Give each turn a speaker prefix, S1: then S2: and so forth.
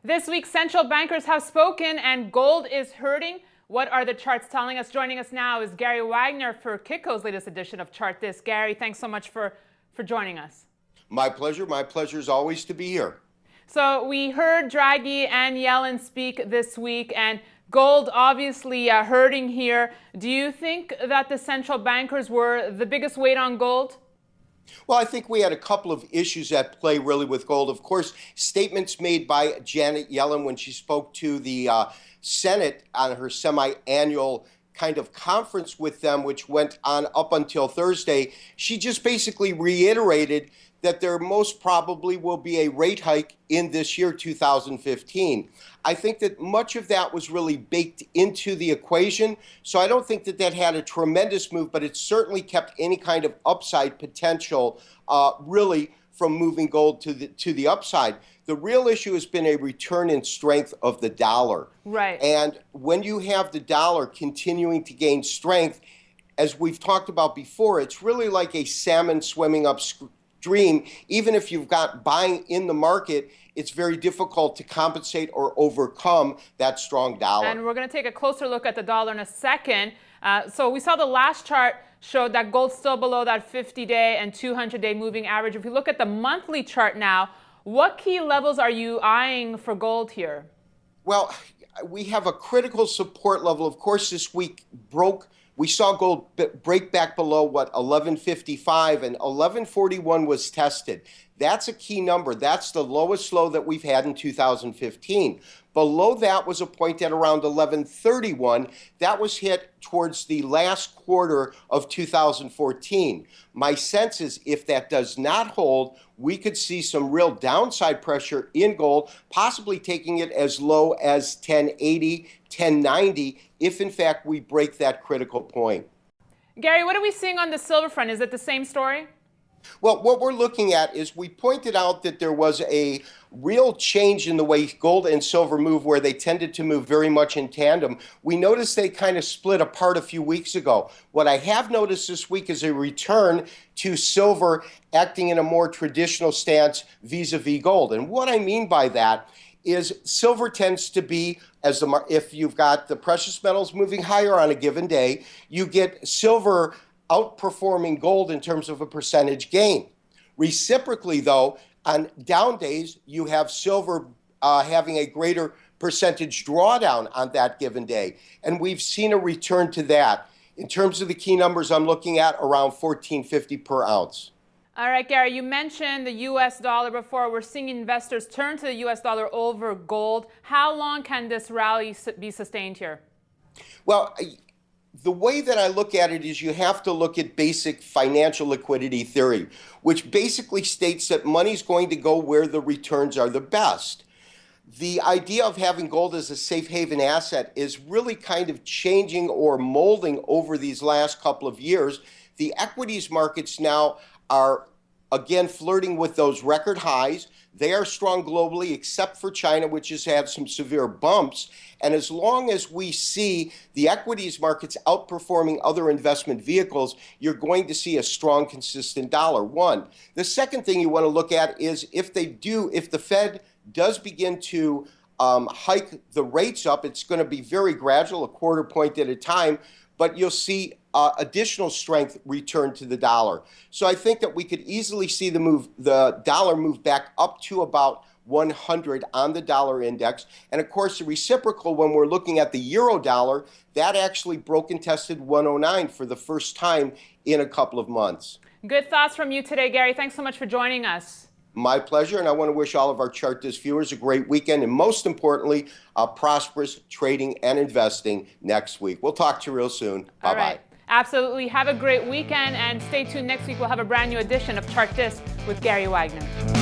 S1: This week, central bankers have spoken and gold is hurting. What are the charts telling us? Joining us now is Gary Wagner for Kitco's latest edition of Chart This. Gary, thanks so much for joining us.
S2: My pleasure. My pleasure is always to be here.
S1: So we heard Draghi and Yellen speak this week, and gold obviously hurting here. Do you think that the central bankers were the biggest weight on gold?
S2: Well, I think we had a couple of issues at play really with gold. Of course, statements made by Janet Yellen when she spoke to the Senate on her semi-annual kind of conference with them, which went on up until Thursday. She just basically reiterated that there most probably will be a rate hike in this year, 2015. I think that much of that was really baked into the equation. So I don't think that that had a tremendous move, but it certainly kept any kind of upside potential really from moving gold to the upside. The real issue has been a return in strength of the dollar.
S1: Right.
S2: And when you have the dollar continuing to gain strength, as we've talked about before, it's really like a salmon swimming upstream. Even if you've got buying in the market, it's very difficult to compensate or overcome that strong dollar.
S1: And we're going to take a closer look at the dollar in a second. So we saw the last chart showed that gold's still below that 50-day and 200-day moving average. If you look at the monthly chart now, what key levels are you eyeing for gold here?
S2: Well, we have a critical support level. Of course, this week we saw gold break back below, 1155, and 1141 was tested. That's a key number. That's the lowest low that we've had in 2015. Below that was a point at around 1131. That was hit towards the last quarter of 2014. My sense is if that does not hold, we could see some real downside pressure in gold, possibly taking it as low as 1080, 1090, if in fact we break that critical point.
S1: Gary, what are we seeing on the silver front? Is it the same story?
S2: Well, what we're looking at is we pointed out that there was a real change in the way gold and silver move, where they tended to move very much in tandem. We noticed they kind of split apart a few weeks ago. What I have noticed this week is a return to silver acting in a more traditional stance vis-a-vis gold. And what I mean by that is silver tends to be, if you've got the precious metals moving higher on a given day, you get silver outperforming gold in terms of a percentage gain. Reciprocally, though, on down days, you have silver having a greater percentage drawdown on that given day. And we've seen a return to that. In terms of the key numbers, I'm looking at around $14.50 per ounce.
S1: All right, Gary, you mentioned the U.S. dollar before. We're seeing investors turn to the U.S. dollar over gold. How long can this rally be sustained here?
S2: Well, the way that I look at it is you have to look at basic financial liquidity theory, which basically states that money's going to go where the returns are the best. The idea of having gold as a safe haven asset is really kind of changing or molding over these last couple of years. The equities markets now are again flirting with those record highs. They are strong globally, except for China, which has had some severe bumps. And as long as we see the equities markets outperforming other investment vehicles, you're going to see a strong, consistent dollar. One. The second thing you want to look at is if the Fed does begin to hike the rates up, it's going to be very gradual, a quarter point at a time, but you'll see additional strength return to the dollar. So I think that we could easily see the dollar move back up to about 100 on the dollar index. And of course, the reciprocal, when we're looking at the euro dollar, that actually broke and tested 109 for the first time in a couple of months.
S1: Good thoughts from you today, Gary. Thanks so much for joining us.
S2: My pleasure, and I want to wish all of our Chart This viewers a great weekend, and most importantly, prosperous trading and investing next week. We'll talk to you real soon. Bye-bye.
S1: All right. Absolutely. Have a great weekend, and stay tuned next week. We'll have a brand new edition of Chart This with Gary Wagner.